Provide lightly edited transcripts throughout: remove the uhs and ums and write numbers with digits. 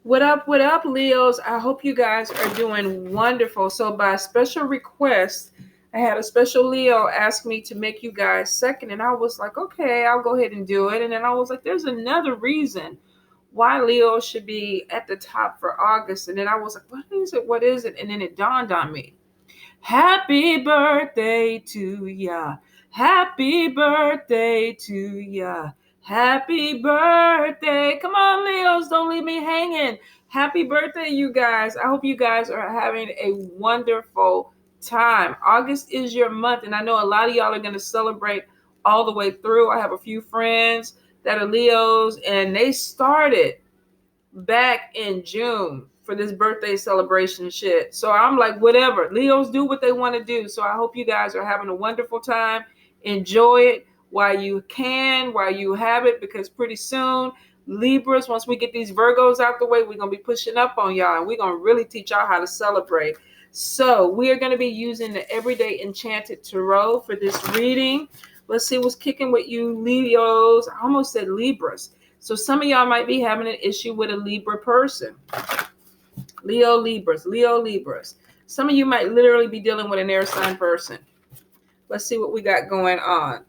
What up, Leos? I hope you guys are doing wonderful. So, by special request, I had a special Leo ask me to make you guys second, and I was like, okay, I'll go ahead and do it. And then I was like, there's another reason why Leo should be at the top for August. And then I was like, what is it? What is it? And then it dawned on me. Happy birthday to ya. Happy birthday to ya. Happy birthday. Come on, Leos, don't leave me hanging. Happy birthday, you guys. I hope you guys are having a wonderful time. August is your month, and I know a lot of y'all are going to celebrate all the way through. I have a few friends that are Leos, and they started back in June for this birthday celebration shit. So I'm like, whatever. Leos do what they want to do. So I hope you guys are having a wonderful time. Enjoy it while you can, while you have it, because pretty soon, Libras, once we get these Virgos out the way, we're going to be pushing up on y'all and we're going to really teach y'all how to celebrate. So we are going to be using the Everyday Enchanted Tarot for this reading. Let's see what's kicking with you, Leos. I almost said Libras. So some of y'all might be having an issue with a Libra person. Leo Libras. Some of you might literally be dealing with an air sign person. Let's see what we got going on.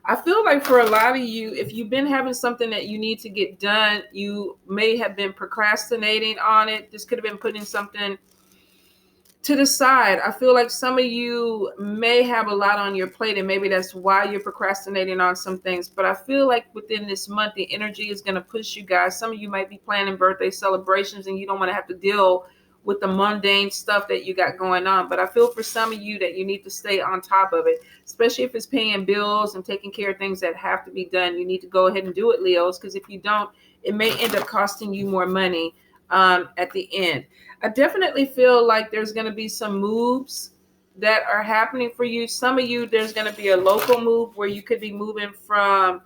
I feel like for a lot of you, if you've been having something that you need to get done, you may have been procrastinating on it. This could have been putting something to the side. I feel like some of you may have a lot on your plate, and maybe that's why you're procrastinating on some things. But I feel like within this month, the energy is going to push you guys. Some of you might be planning birthday celebrations, and you don't want to have to deal with the mundane stuff that you got going on. But I feel for some of you that you need to stay on top of it, especially if it's paying bills and taking care of things that have to be done. You need to go ahead and do it, Leos, because if you don't, it may end up costing you more money at the end. I definitely feel like there's going to be some moves that are happening for you. Some of you, there's going to be a local move where you could be moving from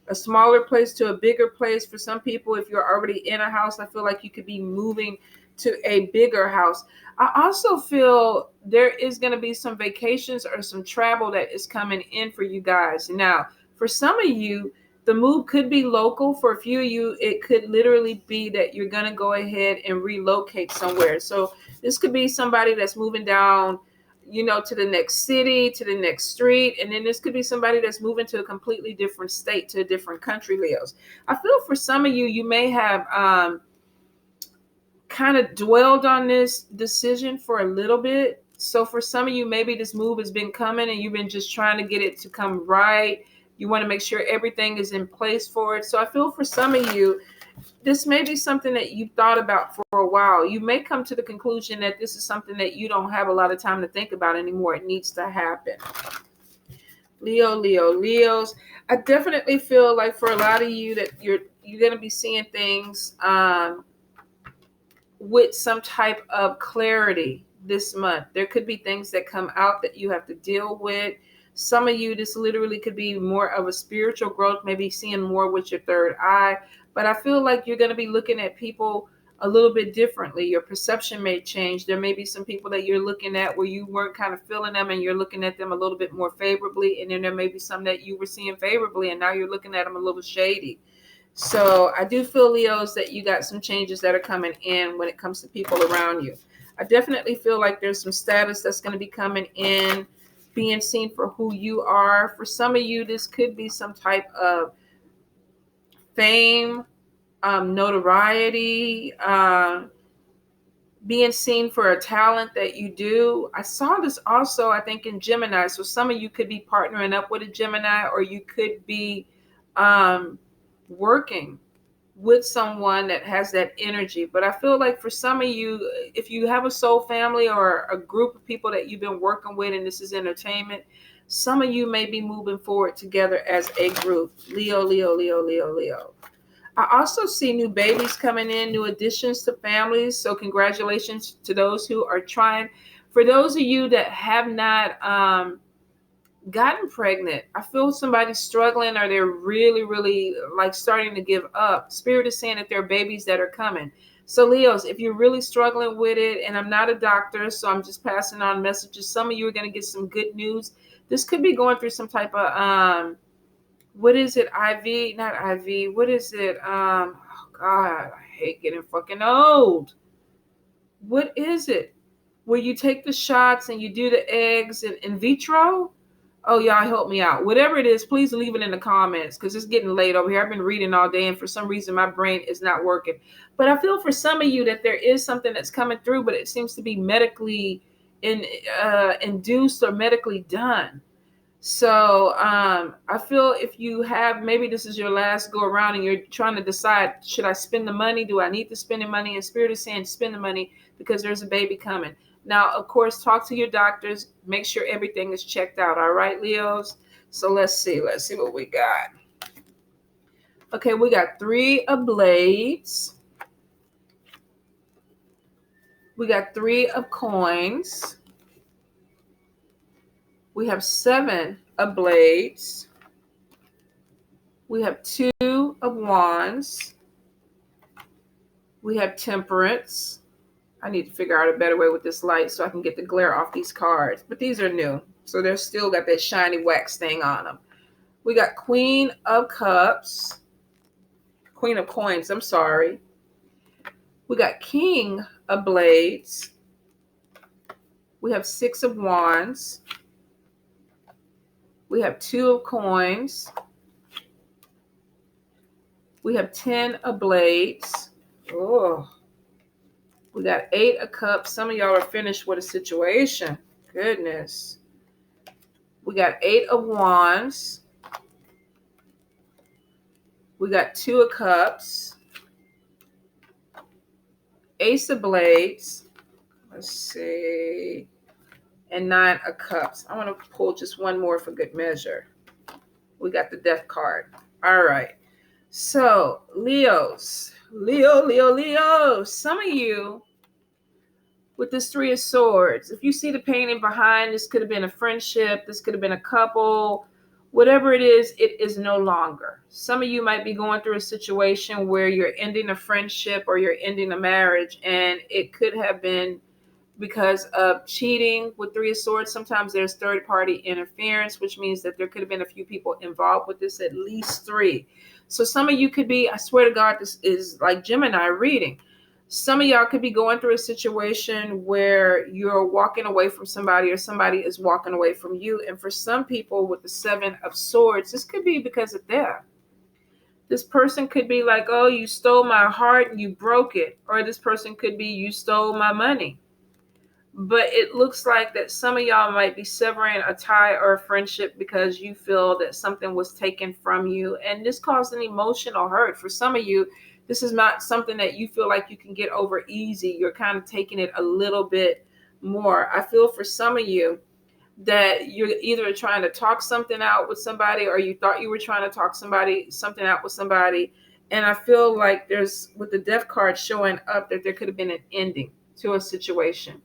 a smaller place to a bigger place. For some people, if you're already in a house, I feel like you could be moving to a bigger house. I also feel there is going to be some vacations or some travel that is coming in for you guys. Now, for some of you, the move could be local. For a few of you, it could literally be that you're going to go ahead and relocate somewhere. So this could be somebody that's moving down, to the next city, to the next street. And then this could be somebody that's moving to a completely different state, to a different country, Leos. I feel for some of you, you may have kind of dwelled on this decision for a little bit. So for some of you, maybe this move has been coming and you've been just trying to get it to come right. You want to make sure everything is in place for it. So I feel for some of you, this may be something that you've thought about for a while. You may come to the conclusion that this is something that you don't have a lot of time to think about anymore. It needs to happen. Leos. I definitely feel like for a lot of you that you're going to be seeing things with some type of clarity this month. There could be things that come out that you have to deal with. Some of you, this literally could be more of a spiritual growth, maybe seeing more with your third eye. But I feel like you're going to be looking at people a little bit differently. Your perception may change. There may be some people that you're looking at where you weren't kind of feeling them and you're looking at them a little bit more favorably. And then there may be some that you were seeing favorably and now you're looking at them a little shady. So I do feel, Leos, that you got some changes that are coming in when it comes to people around you. I definitely feel like there's some status that's going to be coming in, being seen for who you are. For some of you, this could be some type of fame, notoriety, being seen for a talent that you do. I saw this also, I think, in Gemini. So some of you could be partnering up with a Gemini, or you could be working with someone that has that energy. But I feel like for some of you, if you have a soul family or a group of people that you've been working with and this is entertainment, some of you may be moving forward together as a group. Leo. I also see new babies coming in, new additions to families. So congratulations to those who are trying. For those of you that have not gotten pregnant, I feel somebody's struggling or they're really, really like starting to give up. Spirit is saying that there are babies that are coming. So Leos, if you're really struggling with it, and I'm not a doctor, so I'm just passing on messages. Some of you are going to get some good news. This could be going through some type of, what is it? IV, not IV. What is it? Oh God, I hate getting fucking old. What is it? Where you take the shots and you do the eggs in vitro? Oh, y'all help me out. Whatever it is, please leave it in the comments because it's getting late over here. I've been reading all day and for some reason my brain is not working. But I feel for some of you that there is something that's coming through, but it seems to be medically induced or medically done. So I feel if you have, maybe this is your last go around and you're trying to decide, should I spend the money? Do I need to spend the money? And Spirit is saying spend the money because there's a baby coming. Now, of course, talk to your doctors. Make sure everything is checked out. All right, Leos? So let's see. Let's see what we got. Okay, we got 3 of blades. We got 3 of coins. We have 7 of blades. We have 2 of wands. We have temperance. I need to figure out a better way with this light so I can get the glare off these cards. But these are new. So they're still got that shiny wax thing on them. We got Queen of Cups. Queen of Coins, I'm sorry. We got King of Blades. We have 6 of Wands. We have 2 of Coins. We have 10 of Blades. Oh. We got 8 of Cups. Some of y'all are finished with a situation. Goodness. We got 8 of Wands. We got 2 of Cups. Ace of Blades. Let's see. And 9 of Cups. I want to pull just one more for good measure. We got the Death card. All right. So, Leos. Leo. Some of you, with this 3 of Swords, if you see the painting behind, this could have been a friendship. This could have been a couple. Whatever it is no longer. Some of you might be going through a situation where you're ending a friendship or you're ending a marriage, and it could have been because of cheating with 3 of Swords. Sometimes there's third-party interference, which means that there could have been a few people involved with this, at least 3. So some of you could be, I swear to God, this is like Gemini reading. Some of y'all could be going through a situation where you're walking away from somebody or somebody is walking away from you. And for some people with the 7 of Swords, this could be because of theft. This person could be like, oh, you stole my heart and you broke it. Or this person could be, you stole my money. But it looks like that some of y'all might be severing a tie or a friendship because you feel that something was taken from you. And this caused an emotional hurt. For some of you, this is not something that you feel like you can get over easy. You're kind of taking it a little bit more. I feel for some of you that you're either trying to talk something out with somebody or you thought you were trying to talk something out with somebody. And I feel like there's, with the Death card showing up, that there could have been an ending to a situation.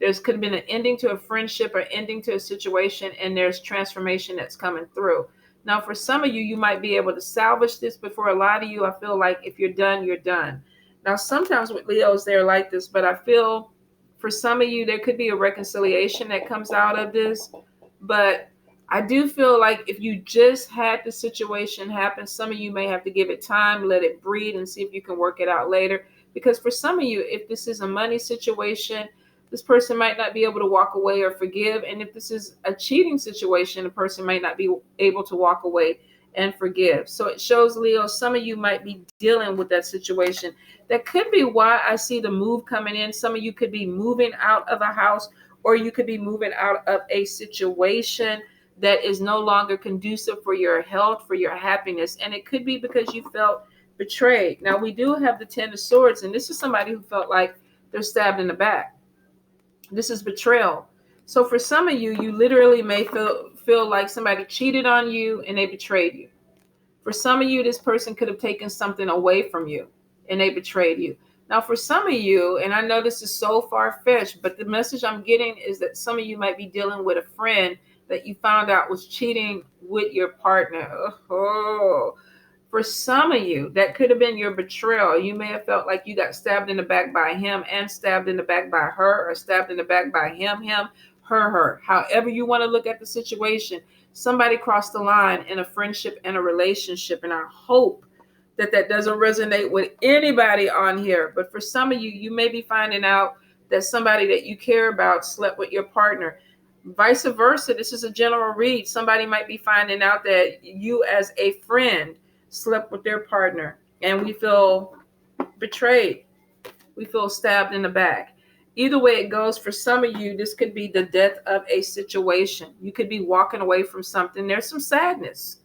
There's could have been an ending to a friendship or ending to a situation, and there's transformation that's coming through. Now, for some of you, you might be able to salvage this, but for a lot of you, I feel like if you're done, you're done. Now, sometimes with Leos, they're like this, but I feel for some of you, there could be a reconciliation that comes out of this. But I do feel like if you just had the situation happen, some of you may have to give it time, let it breathe, and see if you can work it out later. Because for some of you, if this is a money situation, this person might not be able to walk away or forgive. And if this is a cheating situation, the person might not be able to walk away and forgive. So it shows, Leo, some of you might be dealing with that situation. That could be why I see the move coming in. Some of you could be moving out of a house, or you could be moving out of a situation that is no longer conducive for your health, for your happiness. And it could be because you felt betrayed. Now, we do have the 10 of Swords, and this is somebody who felt like they're stabbed in the back. This is betrayal. So for some of you, you literally may feel like somebody cheated on you and they betrayed you. For some of you, this person could have taken something away from you and they betrayed you. Now, for some of you, and I know this is so far-fetched, but the message I'm getting is that some of you might be dealing with a friend that you found out was cheating with your partner. Oh. For some of you, that could have been your betrayal. You may have felt like you got stabbed in the back by him and stabbed in the back by her, or stabbed in the back by him, her. However you want to look at the situation, somebody crossed the line in a friendship and a relationship. And I hope that doesn't resonate with anybody on here. But for some of you, you may be finding out that somebody that you care about slept with your partner. Vice versa, this is a general read. Somebody might be finding out that you as a friend slept with their partner, and we feel betrayed. We feel stabbed in the back. Either way it goes, for some of you, this could be the death of a situation. You could be walking away from something. There's some sadness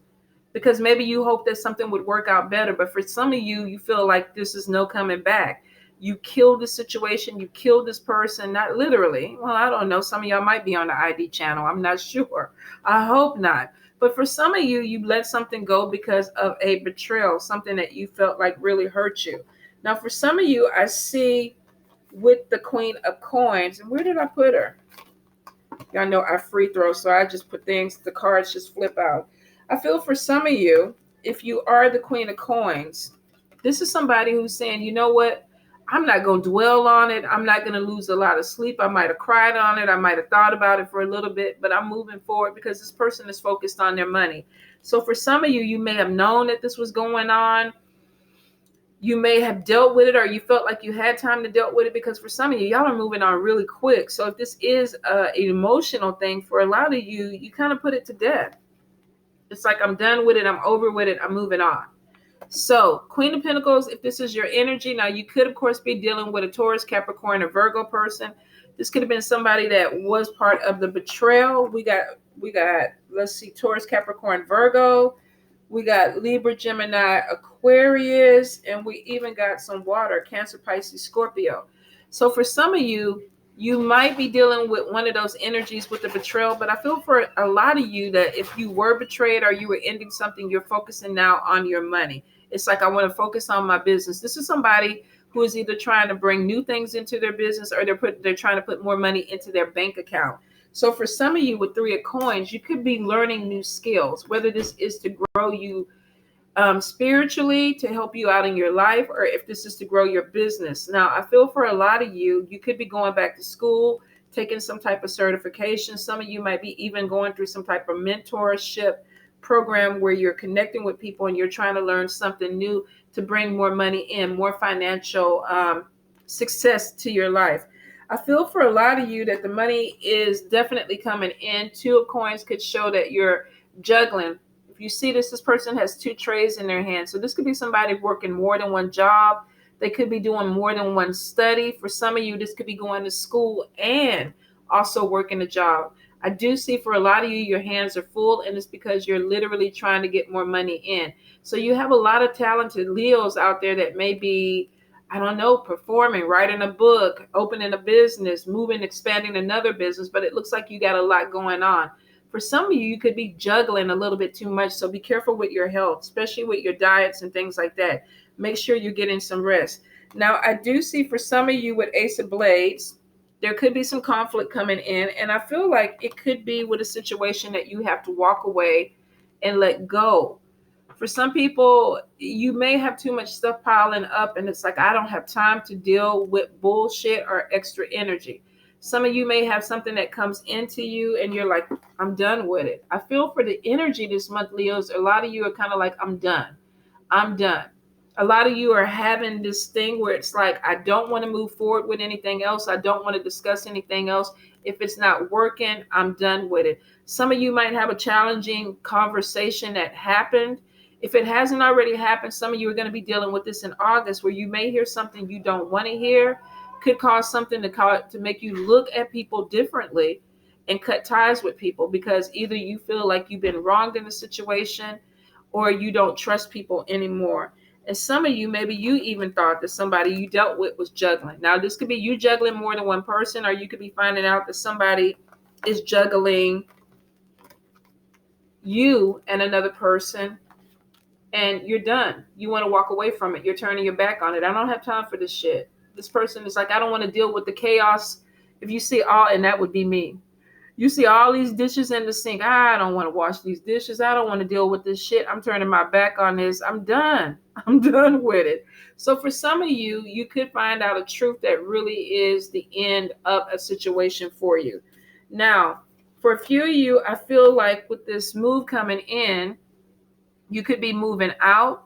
because maybe you hope that something would work out better. But for some of you, you feel like this is no coming back. You killed the situation. You killed this person, not literally. Well, I don't know. Some of y'all might be on the ID channel. I'm not sure. I hope not. But for some of you, you let something go because of a betrayal, something that you felt like really hurt you. Now, for some of you, I see with the Queen of Coins. And where did I put her? Y'all know I free throw, so I just put things, the cards just flip out. I feel for some of you, if you are the Queen of Coins, this is somebody who's saying, you know what? I'm not going to dwell on it. I'm not going to lose a lot of sleep. I might have cried on it. I might have thought about it for a little bit, but I'm moving forward because this person is focused on their money. So for some of you, you may have known that this was going on. You may have dealt with it, or you felt like you had time to deal with it, because for some of you, y'all are moving on really quick. So if this is an emotional thing, for a lot of you, you kind of put it to death. It's like, I'm done with it. I'm over with it. I'm moving on. So Queen of Pentacles, if this is your energy, now you could, of course, be dealing with a Taurus, Capricorn, or Virgo person. This could have been somebody that was part of the betrayal. We got, let's see, Taurus, Capricorn, Virgo. We got Libra, Gemini, Aquarius, and we even got some water, Cancer, Pisces, Scorpio. So for some of you, you might be dealing with one of those energies with the betrayal, but I feel for a lot of you that if you were betrayed or you were ending something, you're focusing now on your money. It's like, I want to focus on my business. This is somebody who is either trying to bring new things into their business, or they're trying to put more money into their bank account. So for some of you with Three of Coins, you could be learning new skills, whether this is to grow you spiritually, to help you out in your life, or if this is to grow your business. Now, I feel for a lot of you, you could be going back to school, taking some type of certification. Some of you might be even going through some type of mentorship program where you're connecting with people and you're trying to learn something new to bring more money in, more financial success to your life. I feel for a lot of you that the money is definitely coming in. Two of Coins could show that you're juggling. If you see this person has two trays in their hand. So this could be somebody working more than one job. They could be doing more than one study. For some of you, this could be going to school and also working a job. I do see for a lot of you, your hands are full, and it's because you're literally trying to get more money in. So you have a lot of talented Leos out there that may be, I don't know, performing, writing a book, opening a business, moving, expanding another business, but it looks like you got a lot going on. For some of you, you could be juggling a little bit too much, so be careful with your health, especially with your diets and things like that. Make sure you're getting some rest. Now, I do see for some of you with Ace of Blades, there could be some conflict coming in, and I feel like it could be with a situation that you have to walk away and let go. For some people, you may have too much stuff piling up, and it's like, I don't have time to deal with bullshit or extra energy. Some of you may have something that comes into you and you're like, I'm done with it. I feel for the energy this month, Leos, a lot of you are kind of like, I'm done. I'm done. A lot of you are having this thing where it's like, I don't want to move forward with anything else. I don't want to discuss anything else. If it's not working, I'm done with it. Some of you might have a challenging conversation that happened. If it hasn't already happened, some of you are going to be dealing with this in August, where you may hear something you don't want to hear. Could cause something to make you look at people differently and cut ties with people, because either you feel like you've been wronged in a situation or you don't trust people anymore. And some of you, maybe you even thought that somebody you dealt with was juggling. Now, this could be you juggling more than one person, or you could be finding out that somebody is juggling you and another person, and you're done. You want to walk away from it. You're turning your back on it. I don't have time for this shit. This person is like, I don't want to deal with the chaos. If you see all, and that would be me. You see all these dishes in the sink. I don't want to wash these dishes. I don't want to deal with this shit. I'm turning my back on this. I'm done. I'm done with it. So for some of you, you could find out a truth that really is the end of a situation for you. Now, for a few of you, I feel like with this move coming in, you could be moving out.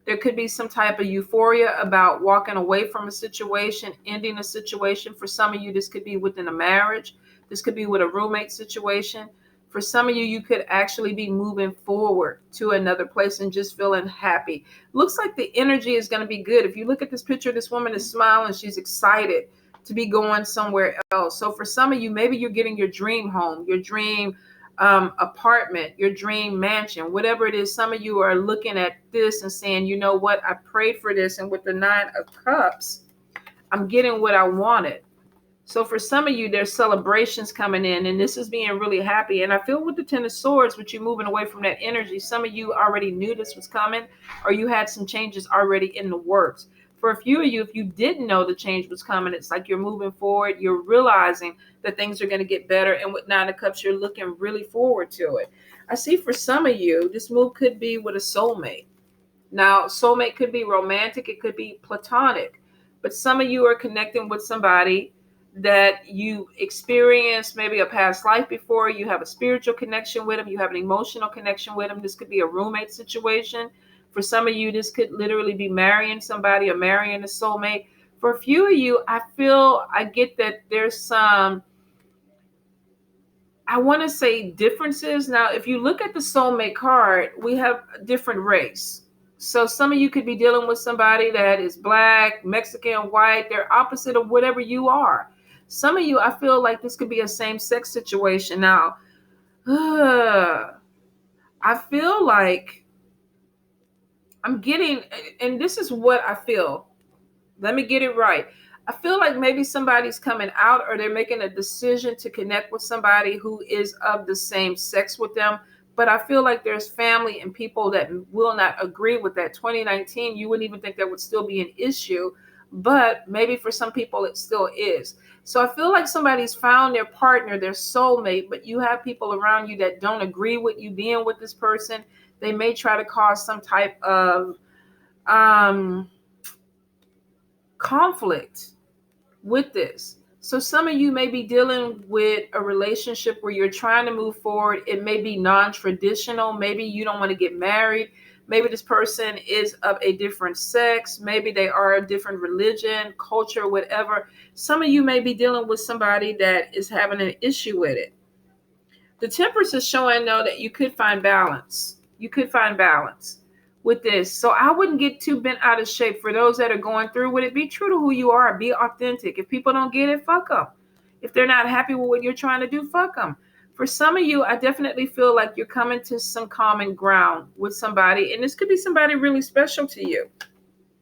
There could be some type of euphoria about walking away from a situation, ending a situation. For some of you, this could be within a marriage. This could be with a roommate situation. For some of you, you could actually be moving forward to another place and just feeling happy. Looks like the energy is going to be good. If you look at this picture, this woman is smiling. She's excited to be going somewhere else. So for some of you, maybe you're getting your dream home, your dream apartment, your dream mansion, whatever it is. Some of you are looking at this and saying, you know what, I prayed for this, and with the 9 of Cups, I'm getting what I wanted. So for some of you, there's celebrations coming in, and this is being really happy. And I feel with the 10 of Swords, with you moving away from that energy, some of you already knew this was coming, or you had some changes already in the works. For a few of you, if you didn't know the change was coming, it's like you're moving forward, you're realizing that things are going to get better. And with 9 of Cups, you're looking really forward to it. I see for some of you, this move could be with a soulmate. Now, soulmate could be romantic, it could be platonic, but some of you are connecting with somebody that you experienced maybe a past life before. You have a spiritual connection with them, you have an emotional connection with them. This could be a roommate situation. For some of you, this could literally be marrying somebody or marrying a soulmate. For a few of you, I get that there's some, I want to say, differences. Now, if you look at the soulmate card, we have a different race. So some of you could be dealing with somebody that is Black, Mexican, white. They're opposite of whatever you are. Some of you, I feel like this could be a same-sex situation. Now, I feel like I'm getting, and this is what I feel. Let me get it right. I feel like maybe somebody's coming out, or they're making a decision to connect with somebody who is of the same sex with them. But I feel like there's family and people that will not agree with that. 2019, you wouldn't even think that would still be an issue, but maybe for some people it still is. So I feel like somebody's found their partner, their soulmate, but you have people around you that don't agree with you being with this person. They may try to cause some type of conflict with this. So some of you may be dealing with a relationship where you're trying to move forward. It may be non-traditional. Maybe you don't want to get married. Maybe this person is of a different sex. Maybe they are a different religion, culture, whatever. Some of you may be dealing with somebody that is having an issue with it. The Temperance is showing, though, that you could find balance. You could find balance with this. So I wouldn't get too bent out of shape. For those that are going through with it, be true to who you are. Be authentic. If people don't get it, fuck them. If they're not happy with what you're trying to do, fuck them. For some of you, I definitely feel like you're coming to some common ground with somebody, and this could be somebody really special to you.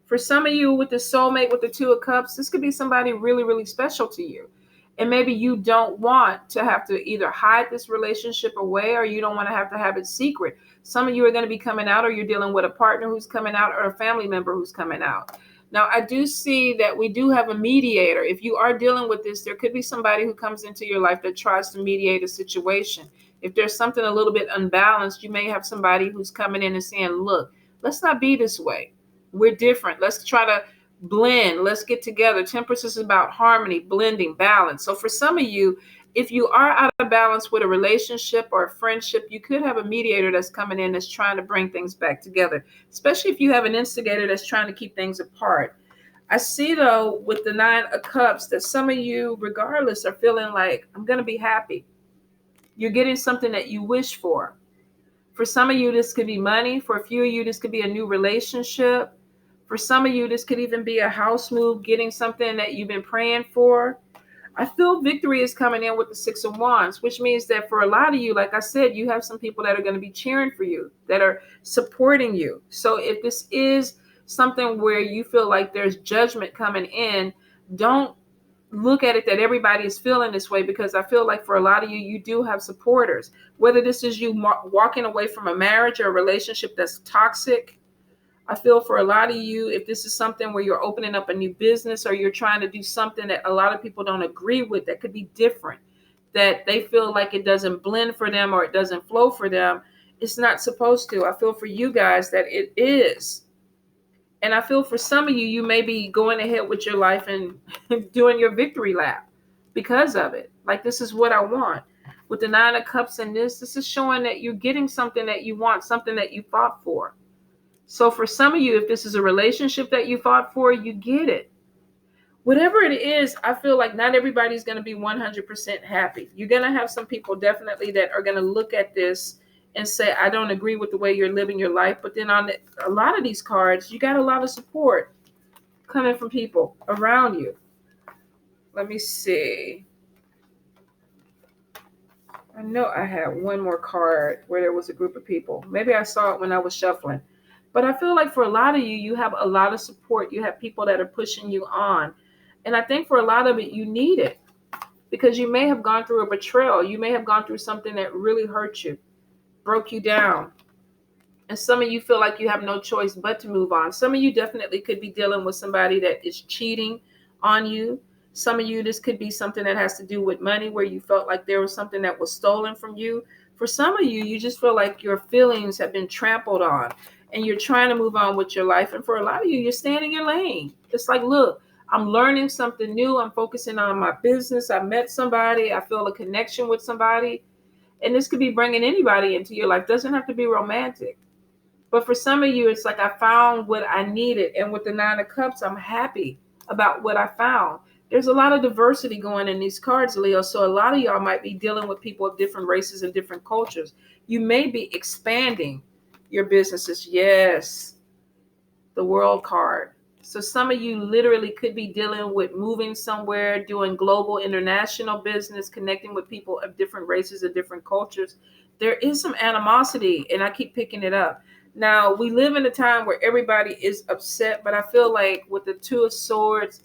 For some of you with the soulmate, with the 2 of Cups, this could be somebody really, really special to you. And maybe you don't want to have to either hide this relationship away, or you don't want to have it secret. Some of you are going to be coming out, or you're dealing with a partner who's coming out, or a family member who's coming out. Now, I do see that we do have a mediator. If you are dealing with this, there could be somebody who comes into your life that tries to mediate a situation. If there's something a little bit unbalanced, you may have somebody who's coming in and saying, look, let's not be this way. We're different. Let's try to blend. Let's get together. Temperance is about harmony, blending, balance. So for some of you, if you are out of balance with a relationship or a friendship, you could have a mediator that's coming in that's trying to bring things back together, especially if you have an instigator that's trying to keep things apart. I see, though, with the 9 of Cups, that some of you, regardless, are feeling like, I'm going to be happy. You're getting something that you wish for. For some of you, this could be money. For a few of you, this could be a new relationship. For some of you, this could even be a house move, getting something that you've been praying for. I feel victory is coming in with the 6 of Wands, which means that for a lot of you, like I said, you have some people that are going to be cheering for you, that are supporting you. So if this is something where you feel like there's judgment coming in, don't look at it that everybody is feeling this way, because I feel like for a lot of you, you do have supporters. Whether this is you walking away from a marriage or a relationship that's toxic, I feel for a lot of you, if this is something where you're opening up a new business, or you're trying to do something that a lot of people don't agree with, that could be different, that they feel like it doesn't blend for them or it doesn't flow for them, it's not supposed to. I feel for you guys that it is. And I feel for some of you, you may be going ahead with your life and doing your victory lap because of it. Like, this is what I want. With the 9 of Cups and this is showing that you're getting something that you want, something that you fought for. So for some of you, if this is a relationship that you fought for, you get it. Whatever it is, I feel like not everybody's going to be 100% happy. You're going to have some people definitely that are going to look at this and say, I don't agree with the way you're living your life. But then on a lot of these cards, you got a lot of support coming from people around you. Let me see. I know I had one more card where there was a group of people. Maybe I saw it when I was shuffling. But I feel like for a lot of you, you have a lot of support. You have people that are pushing you on. And I think for a lot of it, you need it because you may have gone through a betrayal. You may have gone through something that really hurt you, broke you down. And some of you feel like you have no choice but to move on. Some of you definitely could be dealing with somebody that is cheating on you. Some of you, this could be something that has to do with money where you felt like there was something that was stolen from you. For some of you, you just feel like your feelings have been trampled on and you're trying to move on with your life. And for a lot of you, you're staying in your lane. It's like, look, I'm learning something new. I'm focusing on my business. I met somebody. I feel a connection with somebody. And this could be bringing anybody into your life. Doesn't have to be romantic. But for some of you, it's like I found what I needed. And with the Nine of Cups, I'm happy about what I found. There's a lot of diversity going in these cards, Leo. So a lot of y'all might be dealing with people of different races and different cultures. You may be expanding your businesses. Yes, the World card. So some of you literally could be dealing with moving somewhere, doing global international business, connecting with people of different races and different cultures. There is some animosity, and I keep picking it up. Now, we live in a time where everybody is upset, but I feel like with the Two of Swords,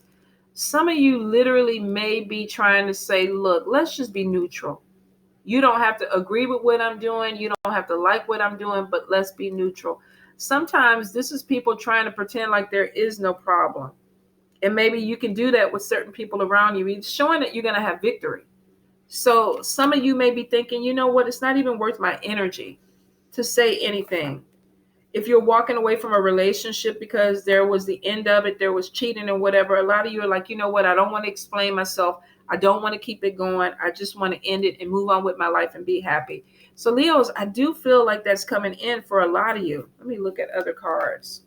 some of you literally may be trying to say, look, let's just be neutral. You don't have to agree with what I'm doing. You don't have to like what I'm doing, but let's be neutral. Sometimes this is people trying to pretend like there is no problem. And maybe you can do that with certain people around you. It's showing that you're going to have victory. So some of you may be thinking, you know what? It's not even worth my energy to say anything. If you're walking away from a relationship because there was the end of it, there was cheating or whatever, a lot of you are like, you know what? I don't want to explain myself. I don't want to keep it going. I just want to end it and move on with my life and be happy. So Leos, I do feel like that's coming in for a lot of you. Let me look at other cards.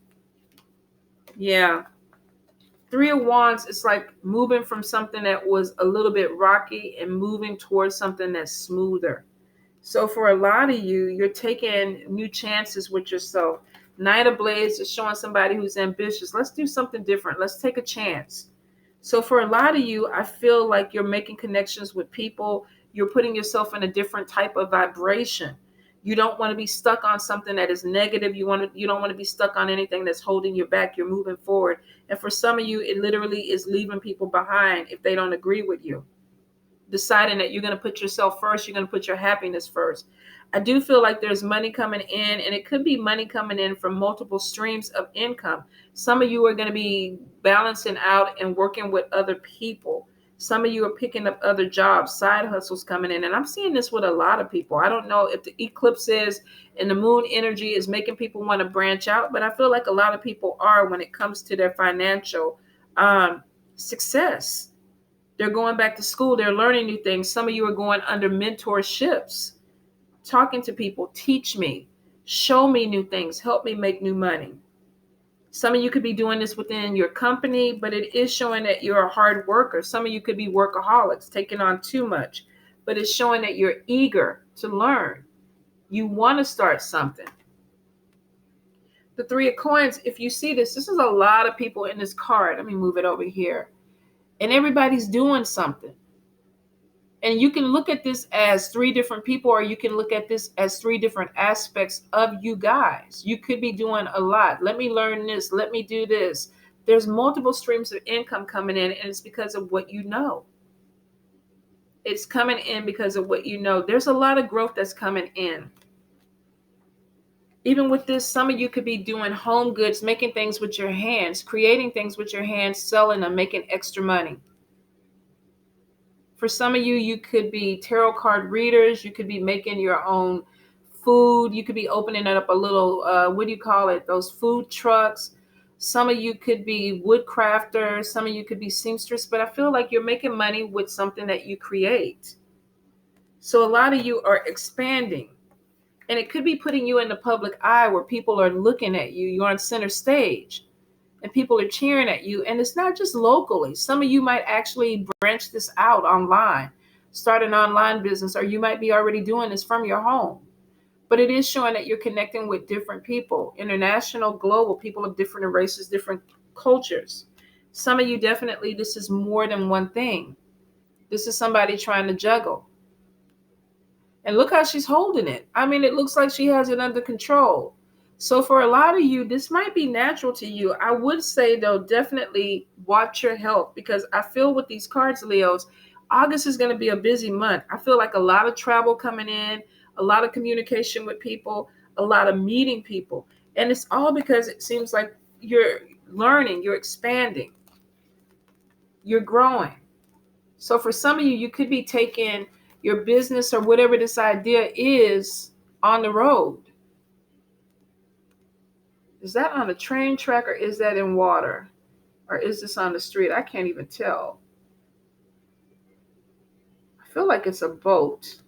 Yeah. Three of Wands, it's like moving from something that was a little bit rocky and moving towards something that's smoother. So for a lot of you, you're taking new chances with yourself. Knight of Blades is showing somebody who's ambitious. Let's do something different. Let's take a chance. So for a lot of you, I feel like you're making connections with people. You're putting yourself in a different type of vibration. You don't want to be stuck on something that is negative. You don't want to be stuck on anything that's holding you back. You're moving forward. And for some of you, it literally is leaving people behind if they don't agree with you. Deciding that you're going to put yourself first, you're going to put your happiness first. I do feel like there's money coming in, and it could be money coming in from multiple streams of income. Some of you are going to be balancing out and working with other people. Some of you are picking up other jobs, side hustles coming in. And I'm seeing this with a lot of people. I don't know if the eclipse is and the moon energy is making people want to branch out, but I feel like a lot of people are when it comes to their financial success. They're going back to school. They're learning new things. Some of you are going under mentorships, talking to people. Teach me, show me new things, help me make new money. Some of you could be doing this within your company, but it is showing that you're a hard worker. Some of you could be workaholics, taking on too much, but it's showing that you're eager to learn. You want to start something. The Three of Coins, if you see this is a lot of people in this card. Let me move it over here. And everybody's doing something. And you can look at this as three different people, or you can look at this as three different aspects of you guys. You could be doing a lot. Let me learn this. Let me do this. There's multiple streams of income coming in, and it's because of what you know. It's coming in because of what you know. There's a lot of growth that's coming in. Even with this, some of you could be doing home goods, making things with your hands, creating things with your hands, selling them, making extra money. For some of you, you could be tarot card readers. You could be making your own food. You could be opening up a little, what do you call it? Those food trucks. Some of you could be wood crafters. Some of you could be seamstress. But I feel like you're making money with something that you create. So a lot of you are expanding. And it could be putting you in the public eye where people are looking at you. You're on center stage and people are cheering at you. And it's not just locally. Some of you might actually branch this out online, start an online business, or you might be already doing this from your home. But it is showing that you're connecting with different people, international, global, people of different races, different cultures. Some of you definitely, this is more than one thing. This is somebody trying to juggle. And look how she's holding it. I mean, it looks like she has it under control. So for a lot of you, this might be natural to you. I would say, though, definitely watch your health, because I feel with these cards, Leos, August is going to be a busy month. I feel like a lot of travel coming in, a lot of communication with people, a lot of meeting people. And it's all because it seems like you're learning, you're expanding, you're growing. So for some of you, you could be taking your business or whatever this idea is on the road. Is that on a train track, or is that in water? Or is this on the street? I can't even tell. I feel like it's a boat.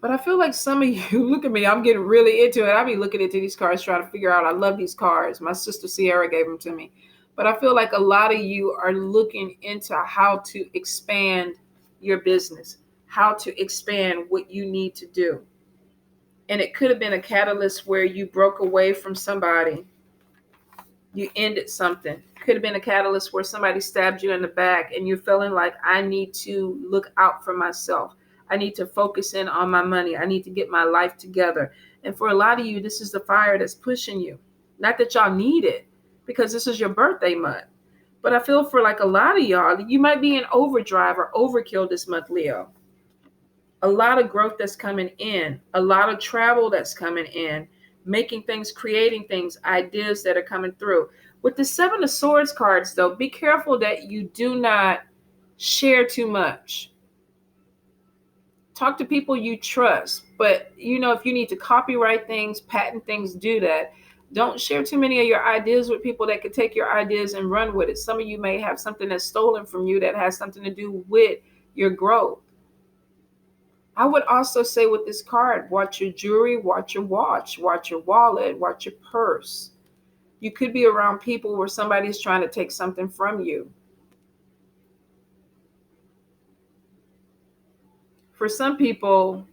But I feel like some of you, look at me, I'm getting really into it. I be looking into these cards trying to figure out. I love these cards. My sister Sierra gave them to me. But I feel like a lot of you are looking into how to expand your business, how to expand what you need to do. And it could have been a catalyst where you broke away from somebody. You ended something. Could have been a catalyst where somebody stabbed you in the back and you're feeling like, I need to look out for myself. I need to focus in on my money. I need to get my life together. And for a lot of you, this is the fire that's pushing you. Not that y'all need it, because this is your birthday month. But I feel for like a lot of y'all, you might be in overdrive or overkill this month, Leo. A lot of growth that's coming in, a lot of travel that's coming in, making things, creating things, ideas that are coming through. With the Seven of Swords cards, though, be careful that you do not share too much. Talk to people you trust, but if you need to copyright things, patent things, do that. Don't share too many of your ideas with people that could take your ideas and run with it. Some of you may have something that's stolen from you that has something to do with your growth. I would also say with this card, watch your jewelry, watch your watch, watch your wallet, watch your purse. You could be around people where somebody's trying to take something from you. For some people,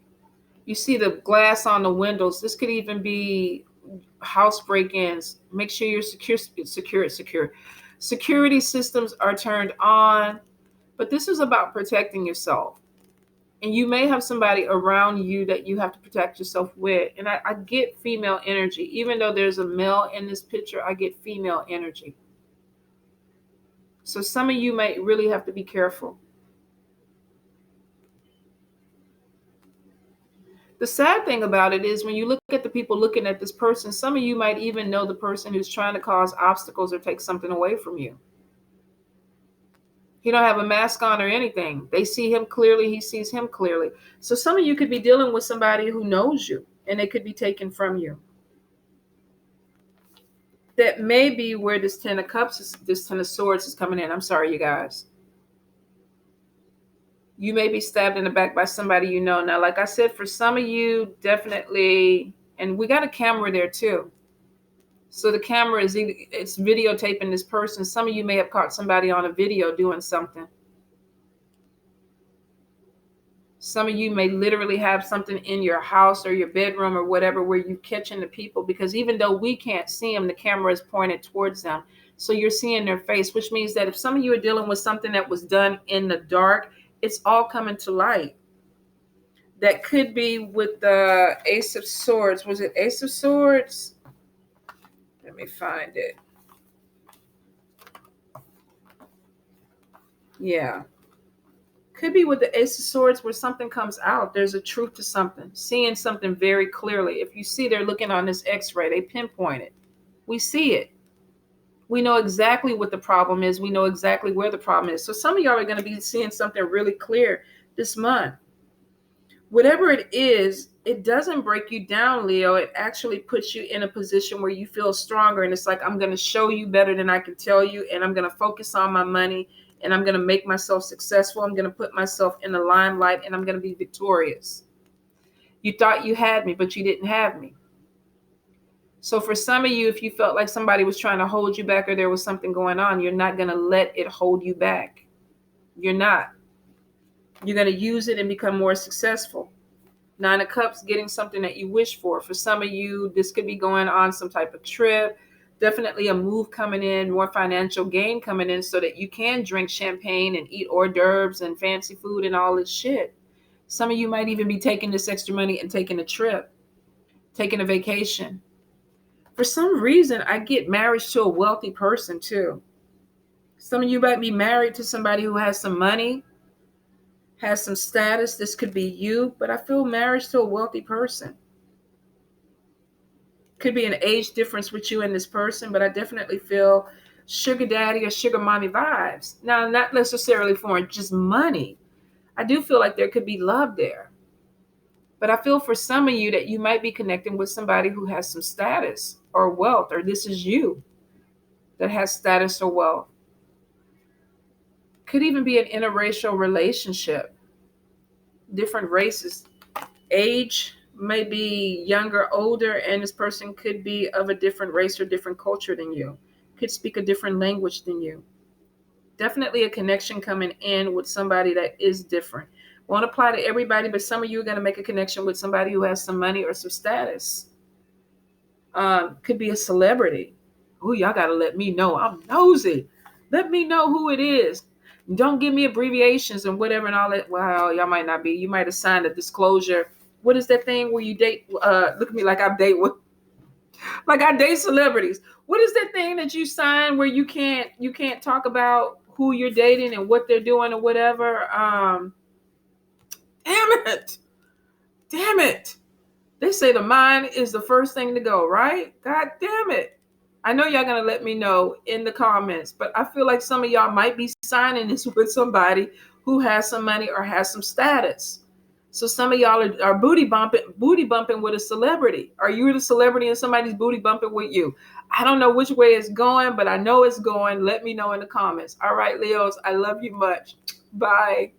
you see the glass on the windows. This could even be house break-ins. Make sure you're secure. Security systems are turned on, but this is about protecting yourself. And you may have somebody around you that you have to protect yourself with. And I get female energy. Even though there's a male in this picture, I get female energy. So some of you may really have to be careful. The sad thing about it is when you look at the people looking at this person, some of you might even know the person who's trying to cause obstacles or take something away from you. He don't have a mask on or anything. They see him clearly. He sees him clearly. So some of you could be dealing with somebody who knows you and they could be taken from you. That may be where this Ten of Cups, this Ten of Swords is coming in. I'm sorry, you guys. You may be stabbed in the back by somebody you know. Now, like I said, for some of you, definitely, and we got a camera there too. So the camera it's videotaping this person. Some of you may have caught somebody on a video doing something. Some of you may literally have something in your house or your bedroom or whatever where you're catching the people, because even though we can't see them, the camera is pointed towards them. So you're seeing their face, which means that if some of you are dealing with something that was done in the dark, it's all coming to light. That could be with the Ace of Swords. Was it Ace of Swords? Let me find it. Yeah. Could be with the Ace of Swords where something comes out. There's a truth to something. Seeing something very clearly. If you see they're looking on this x-ray, they pinpoint it. We see it. We know exactly what the problem is. We know exactly where the problem is. So some of y'all are going to be seeing something really clear this month. Whatever it is, it doesn't break you down, Leo. It actually puts you in a position where you feel stronger. And it's like, I'm going to show you better than I can tell you. And I'm going to focus on my money. And I'm going to make myself successful. I'm going to put myself in the limelight. And I'm going to be victorious. You thought you had me, but you didn't have me. So for some of you, if you felt like somebody was trying to hold you back or there was something going on, you're not going to let it hold you back. You're not. You're going to use it and become more successful. Nine of Cups, getting something that you wish for. For some of you, this could be going on some type of trip. Definitely a move coming in, more financial gain coming in so that you can drink champagne and eat hors d'oeuvres and fancy food and all this shit. Some of you might even be taking this extra money and taking a trip, taking a vacation. For some reason, I get marriage to a wealthy person too. Some of you might be married to somebody who has some money, has some status. This could be you, but I feel marriage to a wealthy person. Could be an age difference with you and this person, but I definitely feel sugar daddy or sugar mommy vibes. Now, not necessarily for just money. I do feel like there could be love there. But I feel for some of you that you might be connecting with somebody who has some status or wealth, or this is you that has status or wealth. Could even be an interracial relationship. Different races. Age may be younger, older, and this person could be of a different race or different culture than you. Could speak a different language than you. Definitely a connection coming in with somebody that is different. Won't apply to everybody, but some of you are going to make a connection with somebody who has some money or some status. Could be a celebrity. Oh, y'all got to let me know. I'm nosy. Let me know who it is. Don't give me abbreviations and whatever and all that. Well, y'all might not be. You might have signed a disclosure. What is that thing where you date? Look at me like I date with, like I date celebrities. What is that thing that you sign where you can't talk about who you're dating and what they're doing or whatever? Damn it. They say the mind is the first thing to go, right? God damn it. I know y'all going to let me know in the comments, but I feel like some of y'all might be signing this with somebody who has some money or has some status. So some of y'all are booty bumping with a celebrity. Are you the celebrity and somebody's booty bumping with you? I don't know which way it's going, but I know it's going. Let me know in the comments. All right, Leos, I love you much. Bye.